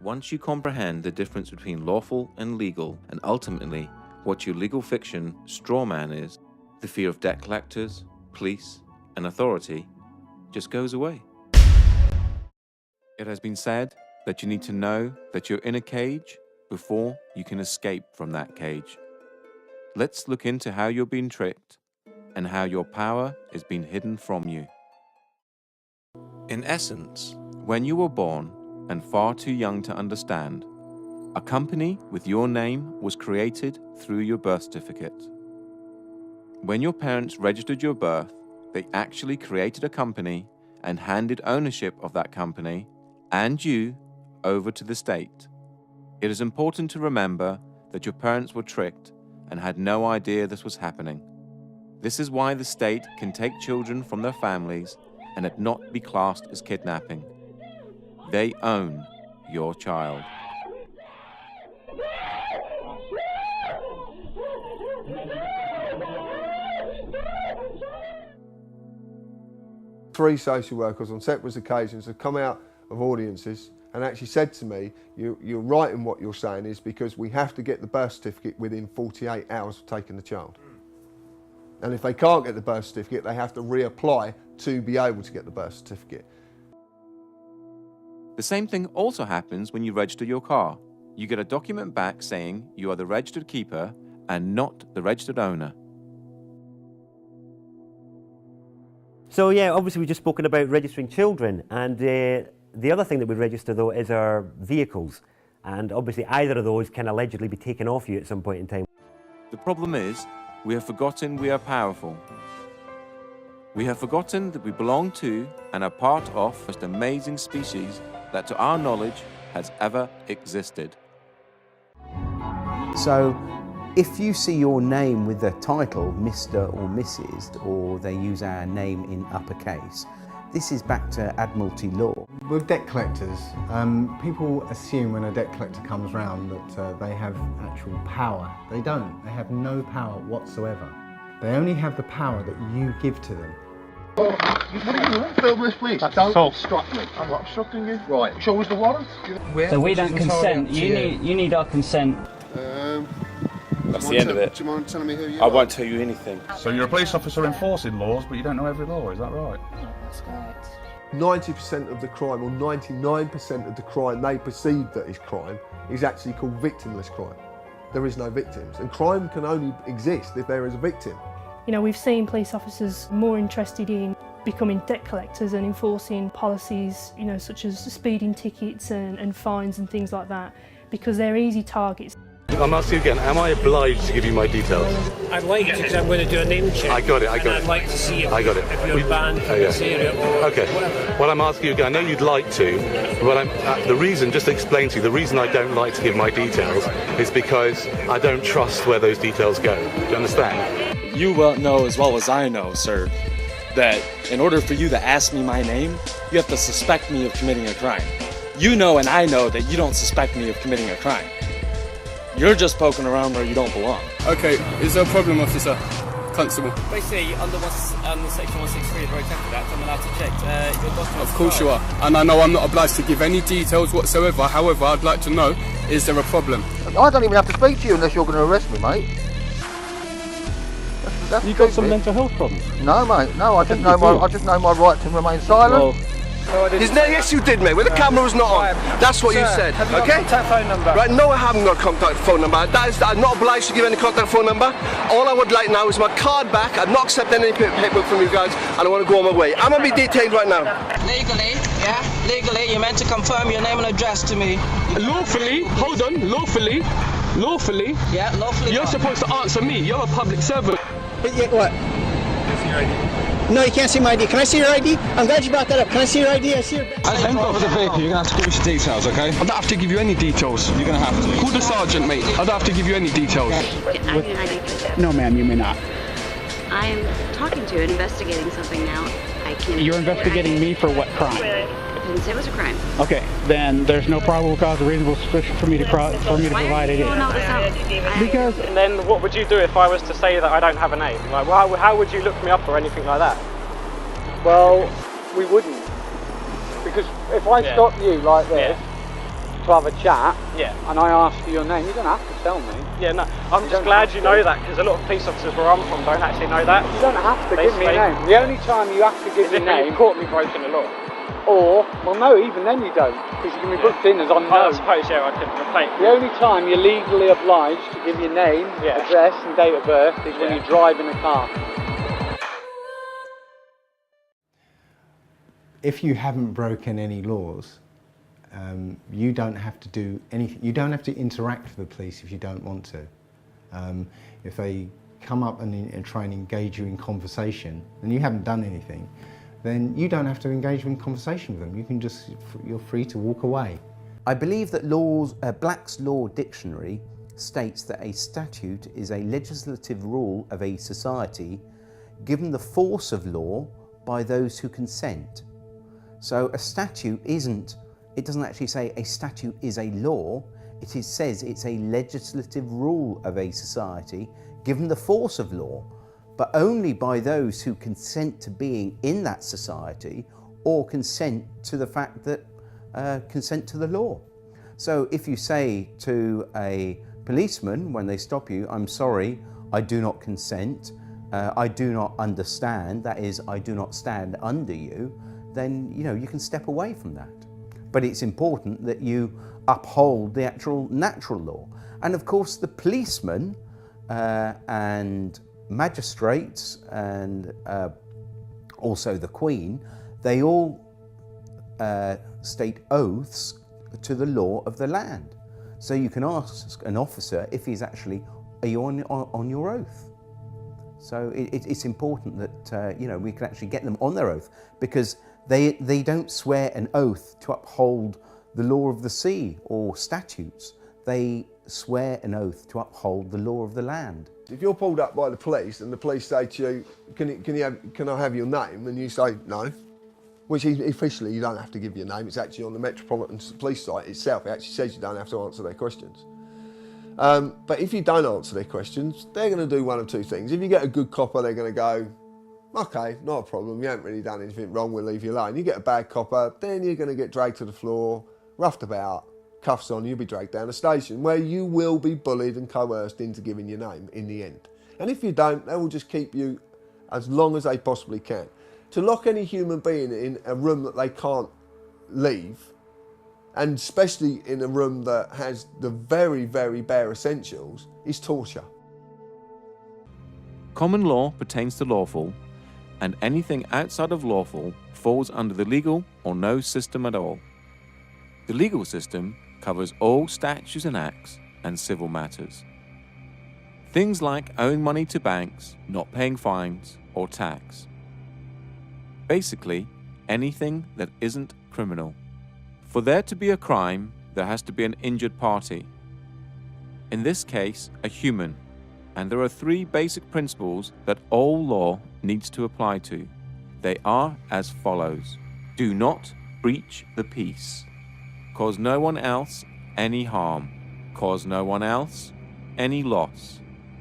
Once you comprehend the difference between lawful and legal, and ultimately what your legal fiction Strawman is, the fear of debt collectors, police, and authority just goes away. It has been said that you need to know that you're in a cage before you can escape from that cage. Let's look into how you're being tricked and how your power is being hidden from you. In essence, when you were born and far too young to understand, a company with your name was created through your birth certificate. When your parents registered your birth, they actually created a company and handed ownership of that company and you over to the state. It is important to remember that your parents were tricked and had no idea this was happening. This is why the state can take children from their families and it not be classed as kidnapping. They own your child. Three social workers on separate occasions have come out of audiences and actually said to me, you're right in what you're saying is because we have to get the birth certificate within 48 hours of taking the child. And if they can't get the birth certificate, they have to reapply to be able to get the birth certificate. The same thing also happens when you register your car. You get a document back saying you are the registered keeper and not the registered owner. So yeah, obviously we've just spoken about registering children, and the other thing that we register though is our vehicles, and obviously either of those can allegedly be taken off you at some point in time. The problem is, we have forgotten we are powerful. We have forgotten that we belong to and are part of the most amazing species that to our knowledge has ever existed. So if you see your name with the title Mr. or Mrs. or they use our name in uppercase, this is back to Admiralty law. With debt collectors, people assume when a debt collector comes round that they have actual power. They don't. They have no power whatsoever. They only have the power that you give to them. What are you doing? Film this, please. Don't obstruct me. I'm not obstructing you. Right. Show us the warrant. So we don't consent. You need our consent. That's the end of it. Do you mind telling me who you I are? won't tell you anything. So you're a police officer enforcing laws, but you don't know every law, is that right? That's correct. 90% of the crime, or 99% of the crime they perceive that is crime, is actually called victimless crime. There is no victims, and crime can only exist if there is a victim. You know, we've seen police officers more interested in becoming debt collectors and enforcing policies, you know, such as speeding tickets and fines and things like that, because they're easy targets. I'm asking you again, am I obliged to give you my details? I'd like to, because I'm going to do a name check. I got it. I'd like to see if, I got it. If you're banned from this area or okay. whatever. Well, I'm asking you again, I know you'd like to, but the reason, just to explain to you, the reason I don't like to give my details is because I don't trust where those details go. Do you understand? You will know as well as I know, sir, that in order for you to ask me my name, you have to suspect me of committing a crime. You know and I know that you don't suspect me of committing a crime. You're just poking around where you don't belong. Okay, is there a problem, officer? Constable. Basically, under section 163 of the Road Traffic Act, I'm allowed to check your documents. Of course you are. And I know I'm not obliged to give any details whatsoever. However, I'd like to know, is there a problem? I don't even have to speak to you unless you're going to arrest me, mate. You got some mental health problems? No, mate. No, I just know my right to remain silent. Well, Yes, you did, mate. When the camera was not on, that's what you said. Have you got a contact phone number? Right, no, I haven't got a contact phone number. I'm not obliged to give any contact phone number. All I would like now is my card back. I'm not accepting any paperwork from you guys, and I want to go on my way. I'm going to be detained right now. Legally, yeah? Legally, you're meant to confirm your name and address to me. Lawfully? Hold on. Lawfully? Lawfully? Yeah, lawfully. You're supposed to answer me. You're a public servant. What? No, you can't see my ID. Can I see your ID? I'm glad you brought that up. Can I see your ID? I see your... I haven't got the vehicle. You're going to have to give us your details, okay? I don't have to give you any details. You're going to have to. Call the sergeant, mate. I don't have to give you any details. No, ma'am, you may not. I am talking to and investigating something now. I can... You're investigating me for what crime? I didn't say it was a crime. Okay, then there's no probable cause or reasonable suspicion for me to provide it. Because... And then what would you do if I was to say that I don't have a name? Like, how would you look me up or anything like that? Well, we wouldn't. Because if I stop you like this, to have a chat, yeah, and I ask for your name, you don't have to tell me. Yeah, no, I'm just glad you know that, because a lot of police officers where I'm from don't actually know that. You don't have to give me a name. The only time you have to give me a name... You caught me breaking the law. Or, well no, even then you don't, because you can be booked in as unknown. I suppose, yeah, I could replace. The only time you're legally obliged to give your name, address and date of birth is when you drive in a car. If you haven't broken any laws, you don't have to do anything. You don't have to interact with the police if you don't want to. If they come up and try and engage you in conversation and you haven't done anything, then you don't have to engage in conversation with them. You can just, you're free to walk away. I believe that Black's Law Dictionary states that a statute is a legislative rule of a society given the force of law by those who consent. So a statute it doesn't actually say a statute is a law, it says it's a legislative rule of a society given the force of law, but only by those who consent to being in that society or consent to the fact that consent to the law. So if you say to a policeman when they stop you, I'm sorry, I do not consent, I do not understand, that is, I do not stand under you, then you can step away from that. But it's important that you uphold the actual natural law. And of course the policemen and magistrates and also the Queen, they all state oaths to the law of the land. So you can ask an officer if he's actually, are you on your oath? So it's important that we can actually get them on their oath, because they don't swear an oath to uphold the law of the sea or statutes. They swear an oath to uphold the law of the land. If you're pulled up by the police and the police say to you, can I have your name? And you say no, which officially you don't have to give your name. It's actually on the Metropolitan Police site itself. It actually says you don't have to answer their questions. But if you don't answer their questions, they're going to do one of two things. If you get a good copper, they're going to go, okay, not a problem, you haven't really done anything wrong, we'll leave you alone. You get a bad copper, then you're going to get dragged to the floor, roughed about, cuffs on, you'll be dragged down a station where you will be bullied and coerced into giving your name in the end. And if you don't, they will just keep you as long as they possibly can. To lock any human being in a room that they can't leave, and especially in a room that has the very, very bare essentials, is torture. Common law pertains to lawful, and anything outside of lawful falls under the legal or no system at all. The legal system covers all statutes and acts and civil matters. Things like owing money to banks, not paying fines or tax. Basically, anything that isn't criminal. For there to be a crime, there has to be an injured party. In this case, a human. And there are three basic principles that all law needs to apply to. They are as follows. Do not breach the peace. Cause no one else any harm. Cause no one else any loss.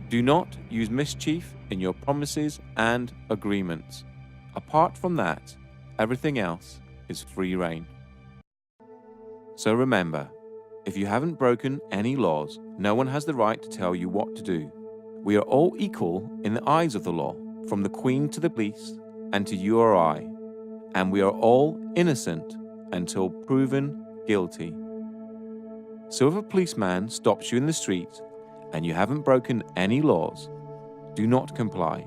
Do not use mischief in your promises and agreements. Apart from that, everything else is free rein. So remember, if you haven't broken any laws, no one has the right to tell you what to do. We are all equal in the eyes of the law, from the Queen to the police and to you or I, and we are all innocent until proven guilty. So if a policeman stops you in the street and you haven't broken any laws, do not comply.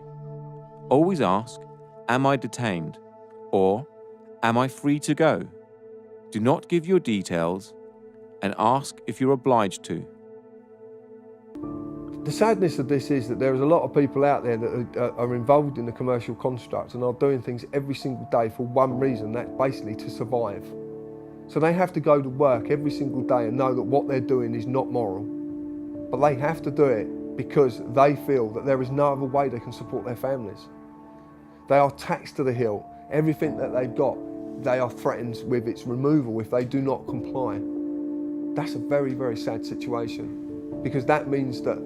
Always ask, am I detained? Or, am I free to go? Do not give your details and ask if you're obliged to. The sadness of this is that there is a lot of people out there that are involved in the commercial construct and are doing things every single day for one reason, that's basically to survive. So they have to go to work every single day and know that what they're doing is not moral. But they have to do it because they feel that there is no other way they can support their families. They are taxed to the hilt. Everything that they've got, they are threatened with its removal if they do not comply. That's a very, very sad situation, because that means that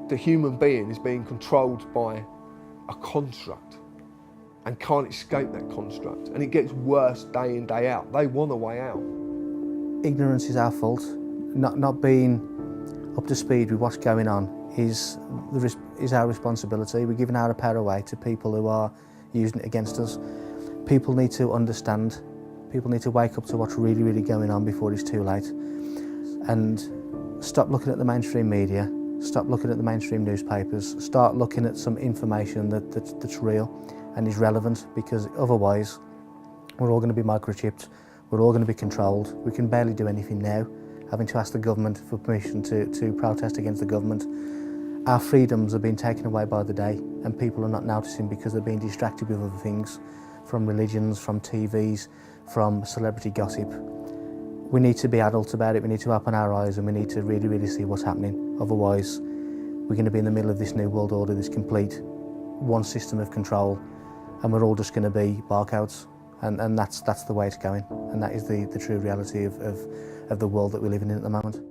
the human being is being controlled by a construct and can't escape that construct. And it gets worse day in, day out. They want a way out. ignorance is our fault. Not being up to speed with what's going on is our responsibility. We're giving our power away to people who are using it against us. People need to understand. People need to wake up to what's really, really going on before it's too late. And stop looking at the mainstream media, stop looking at the mainstream newspapers, start looking at some information that's real and is relevant, because otherwise we're all going to be microchipped, we're all going to be controlled. We can barely do anything now, having to ask the government for permission to protest against the government. Our freedoms are being taken away by the day, and people are not noticing because they're being distracted with other things, from religions, from TVs, from celebrity gossip. We need to be adults about it, we need to open our eyes, and we need to really, really see what's happening. Otherwise, we're going to be in the middle of this new world order, this complete one system of control, and we're all just going to be barcodes. And that's the way it's going, and that is the true reality of the world that we're living in at the moment.